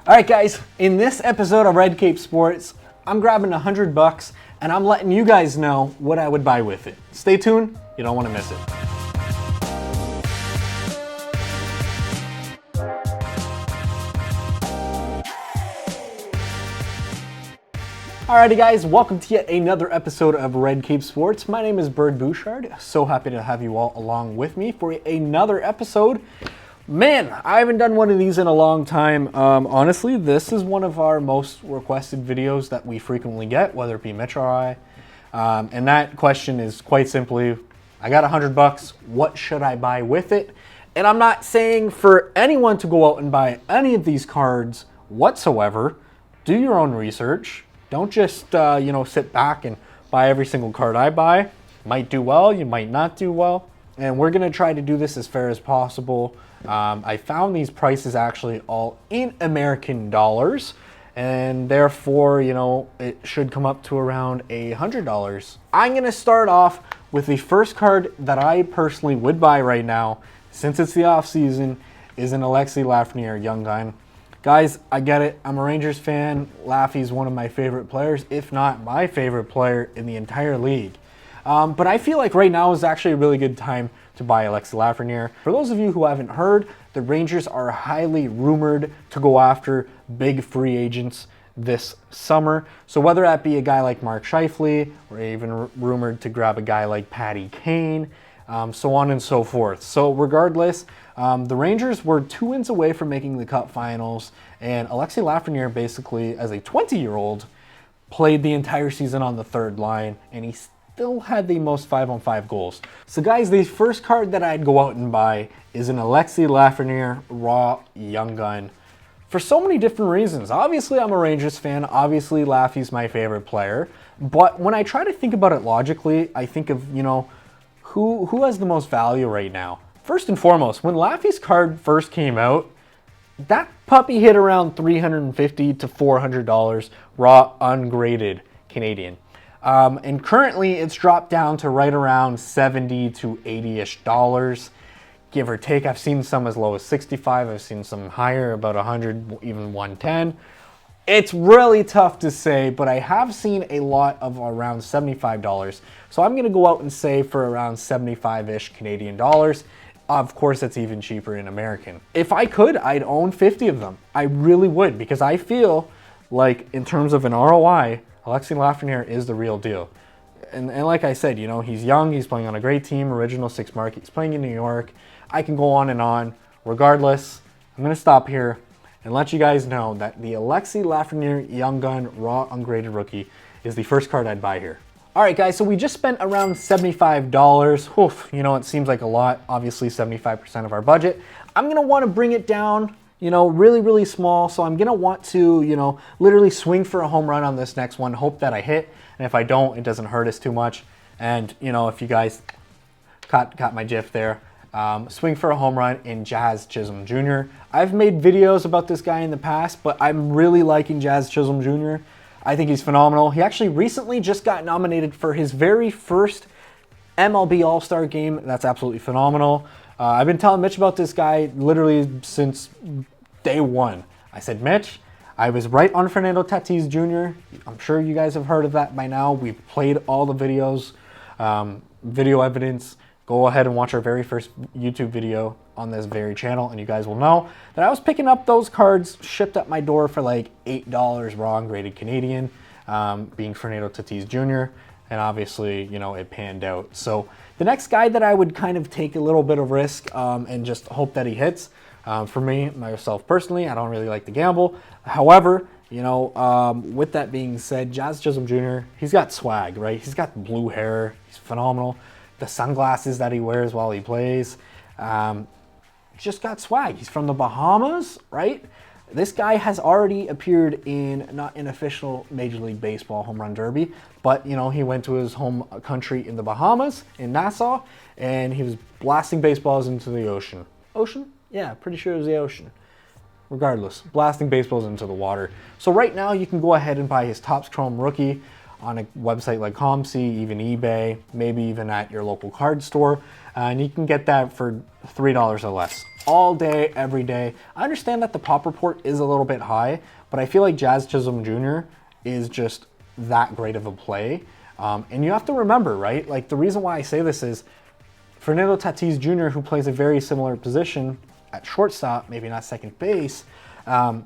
All right, guys, in this episode of Red Cape Sports, I'm grabbing $100 and I'm letting you guys know what I would buy with it. Stay tuned, you don't want to miss it. Alrighty guys, welcome to yet another episode of Red Cape Sports. My name is Bird Bouchard. So happy to have you all along with me for another episode. Man, I haven't done one of these in a long time. Honestly, this is one of our most requested videos that we frequently get, whether it be Mitch or I. And that question is quite simply, I got $100, what should I buy with it? And I'm not saying for anyone to go out and buy any of these cards whatsoever. Do your own research. Don't just, sit back and buy every single card I buy. Might do well, you might not do well. And we're going to try to do this as fair as possible. I found these prices actually all in American dollars. And therefore, it should come up to around $100. I'm going to start off with the first card that I personally would buy right now, since it's the off season, is an Alexei Lafner young gun. Guys, I get it. I'm a Rangers fan. Laffy's one of my favorite players, if not my favorite player in the entire league. But I feel like right now is actually a really good time to buy Alexei Lafner. For those of you who haven't heard, the Rangers are highly rumored to go after big free agents this summer. So whether that be a guy like Mark Scheifele, or even rumored to grab a guy like Patty Kane, so on and so forth. So regardless, the Rangers were 2 wins away from making the Cup Finals, and Alexei Lafner basically, as a 20-year-old, played the entire season on the third line, and he still had the most 5-on-5 goals. So guys, the first card that I'd go out and buy is an Alexei Lafner Raw Young Gun for so many different reasons. Obviously, I'm a Rangers fan. Obviously, Laffy's my favorite player. But when I try to think about it logically, I think of, who has the most value right now? First and foremost, when Laffy's card first came out, that puppy hit around $350 to $400 raw ungraded Canadian. And currently it's dropped down to right around $70 to $80-ish dollars, give or take. I've seen some as low as 65. I've seen some higher, about 100, even 110. It's really tough to say, but I have seen a lot of around $75. So I'm going to go out and say for around 75-ish Canadian dollars. Of course, it's even cheaper in American. If I could, I'd own 50 of them. I really would, because I feel like in terms of an ROI, Alexei Lafner is the real deal. And like I said, he's young, he's playing on a great team, original six mark, he's playing in New York. I can go on and on. Regardless, I'm going to stop here and let you guys know that the Alexei Lafner Young Gun Raw Ungraded Rookie is the first card I'd buy here. All right, guys, so we just spent around $75. Oof, it seems like a lot. Obviously, 75% of our budget. I'm going to want to bring it down, really, really small. So I'm going to want to, literally swing for a home run on this next one, hope that I hit. And if I don't, it doesn't hurt us too much. And, if you guys caught my gif there, swing for a home run in Jazz Chisholm Jr. I've made videos about this guy in the past, but I'm really liking Jazz Chisholm Jr. I think he's phenomenal. He actually recently just got nominated for his very first MLB All-Star game. That's absolutely phenomenal. I've been telling Mitch about this guy literally since day one. I said, Mitch, I was right on Fernando Tatis Jr. I'm sure you guys have heard of that by now. We've played all the videos, video evidence. Go ahead and watch our very first YouTube video on this very channel, and you guys will know that I was picking up those cards shipped at my door for like $8 raw ungraded Canadian, being Fernando Tatis Jr., and obviously, it panned out. So the next guy that I would kind of take a little bit of risk and just hope that he hits, for me, myself personally, I don't really like to gamble. However, with that being said, Jazz Chisholm Jr., he's got swag, right? He's got blue hair, he's phenomenal. The sunglasses that he wears while he plays, just got swag. He's from the Bahamas, right? This guy has already appeared in not an official Major League Baseball home run derby, but he went to his home country in the Bahamas, in Nassau, and he was blasting baseballs into the ocean. Ocean? Yeah, pretty sure it was the ocean. Regardless, blasting baseballs into the water. So right now you can go ahead and buy his Topps Chrome Rookie on a website like ComC, even eBay, maybe even at your local card store. and you can get that for $3 or less all day, every day. I understand that the pop report is a little bit high, but I feel like Jazz Chisholm Jr. is just that great of a play. And you have to remember, right? Like, the reason why I say this is Fernando Tatis Jr., who plays a very similar position at shortstop, maybe not second base. And,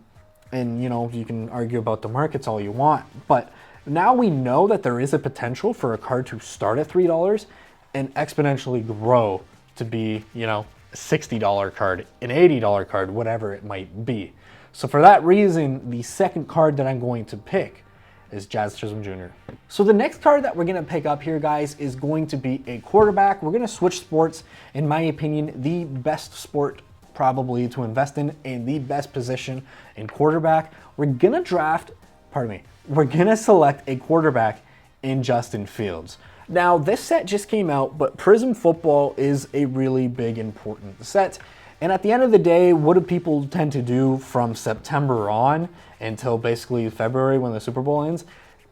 you know, you can argue about the markets all you want. But now we know that there is a potential for a card to start at $3 and exponentially grow to be, you know, a $60 card, an $80 card, whatever it might be. So for that reason, the second card that I'm going to pick is Jazz Chisholm Jr. So the next card that we're going to pick up here, guys, is going to be a quarterback. We're going to switch sports. In my opinion, the best sport probably to invest in the best position in quarterback. We're going to select a quarterback in Justin Fields. Now, this set just came out, but Prism Football is a really big, important set. And at the end of the day, what do people tend to do from September on until basically February when the Super Bowl ends?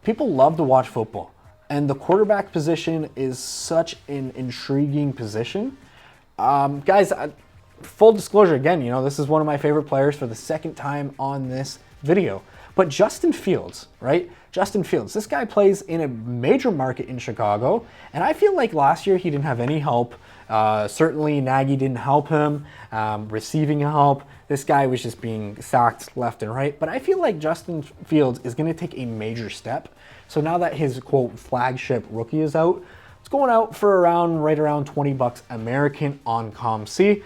People love to watch football. And the quarterback position is such an intriguing position. Guys, full disclosure, again, you know, this is one of my favorite players for the second time on this video. But Justin Fields, right? Justin Fields, this guy plays in a major market in Chicago, and I feel like last year he didn't have any help. Certainly Nagy didn't help him, receiving help. This guy was just being sacked left and right. But I feel like Justin Fields is going to take a major step. So now that his, quote, flagship rookie is out, it's going out for right around $20 American on COMC.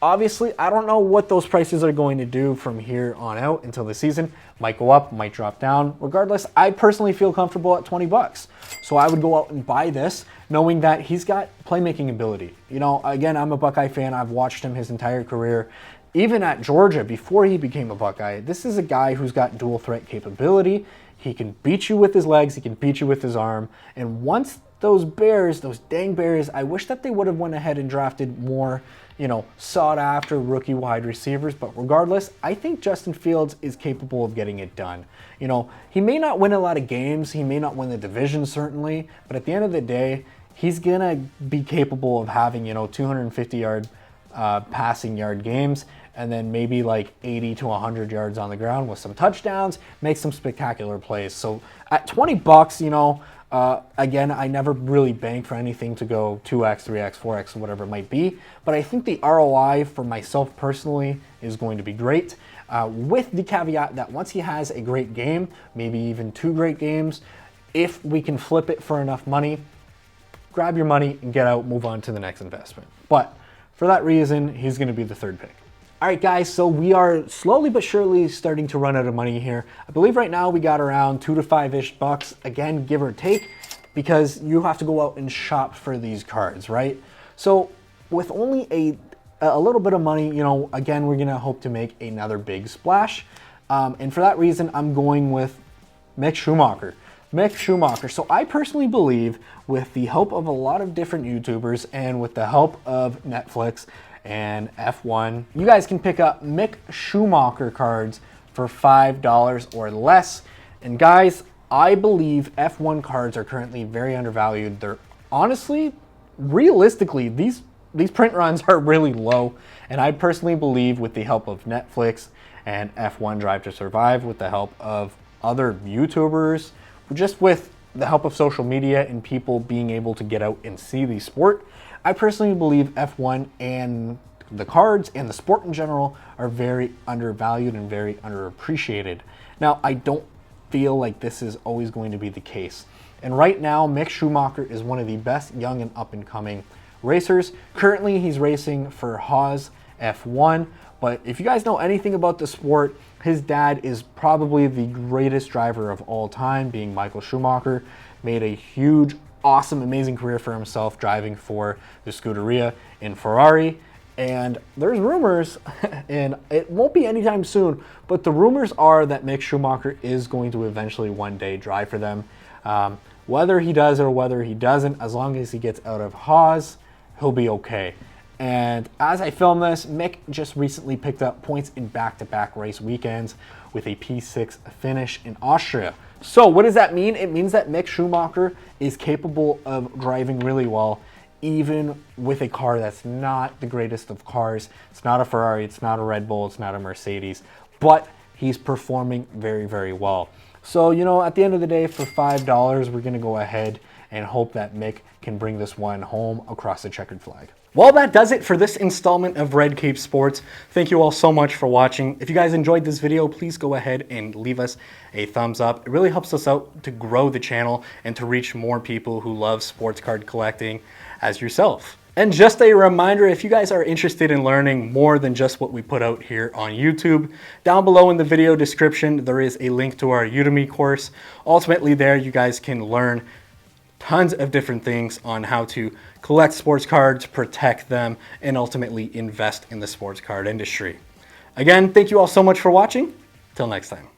Obviously, I don't know what those prices are going to do from here on out until the season. Might go up, might drop down. Regardless, I personally feel comfortable at $20. So I would go out and buy this, knowing that he's got playmaking ability. You know, again, I'm a Buckeye fan. I've watched him his entire career. Even at Georgia, before he became a Buckeye, this is a guy who's got dual threat capability. He can beat you with his legs. He can beat you with his arm. And once those Bears, those dang Bears, I wish that they would have went ahead and drafted more, you know, sought after rookie wide receivers. But regardless, I think Justin Fields is capable of getting it done. You know, he may not win a lot of games. He may not win the division, certainly. But at the end of the day, he's going to be capable of having, you know, 250-yard passing yard games, and then maybe like 80 to 100 yards on the ground with some touchdowns, make some spectacular plays. So at $20, you know, again, I never really bank for anything to go 2x, 3x, 4x, whatever it might be. But I think the ROI for myself personally is going to be great, with the caveat that once he has a great game, maybe even 2 great games, if we can flip it for enough money, grab your money and get out, move on to the next investment. But for that reason, he's going to be the third pick. All right, guys, so we are slowly but surely starting to run out of money here. I believe right now we got around $2 to $5-ish bucks, again, give or take, because you have to go out and shop for these cards, right? So with only a little bit of money, you know, again, we're going to hope to make another big splash. And for that reason, I'm going with Mick Schumacher. Mick Schumacher. So I personally believe, with the help of a lot of different YouTubers and with the help of Netflix and F1, you guys can pick up Mick Schumacher cards for $5 or less. And guys, I believe F1 cards are currently very undervalued. They're honestly, realistically, these print runs are really low. And I personally believe, with the help of Netflix and F1 Drive to Survive, with the help of other YouTubers, just with the help of social media and people being able to get out and see the sport, I personally believe F1 and the cards and the sport in general are very undervalued and very underappreciated. Now, I don't feel like this is always going to be the case. And right now, Mick Schumacher is one of the best young and up-and-coming racers. Currently, he's racing for Haas F1. But if you guys know anything about the sport, his dad is probably the greatest driver of all time, being Michael Schumacher. Made a huge, awesome, amazing career for himself driving for the Scuderia in Ferrari. And there's rumors, and it won't be anytime soon, but the rumors are that Mick Schumacher is going to eventually one day drive for them. Whether he does or whether he doesn't, as long as he gets out of Haas, he'll be okay. And as I film this, Mick just recently picked up points in back-to-back race weekends with a P6 finish in Austria. So what does that mean? It means that Mick Schumacher is capable of driving really well, even with a car that's not the greatest of cars. It's not a Ferrari, it's not a Red Bull, it's not a Mercedes, but he's performing very, very well. So, you know, at the end of the day, for $5, we're gonna go ahead and hope that Mick can bring this one home across the checkered flag. Well, that does it for this installment of Red Cape Sports. Thank you all so much for watching. If you guys enjoyed this video, please go ahead and leave us a thumbs up. It really helps us out to grow the channel and to reach more people who love sports card collecting as yourself. And just a reminder, if you guys are interested in learning more than just what we put out here on YouTube, down below in the video description, there is a link to our Udemy course. Ultimately there, you guys can learn tons of different things on how to collect sports cards, protect them, and ultimately invest in the sports card industry. Again, thank you all so much for watching. Till next time.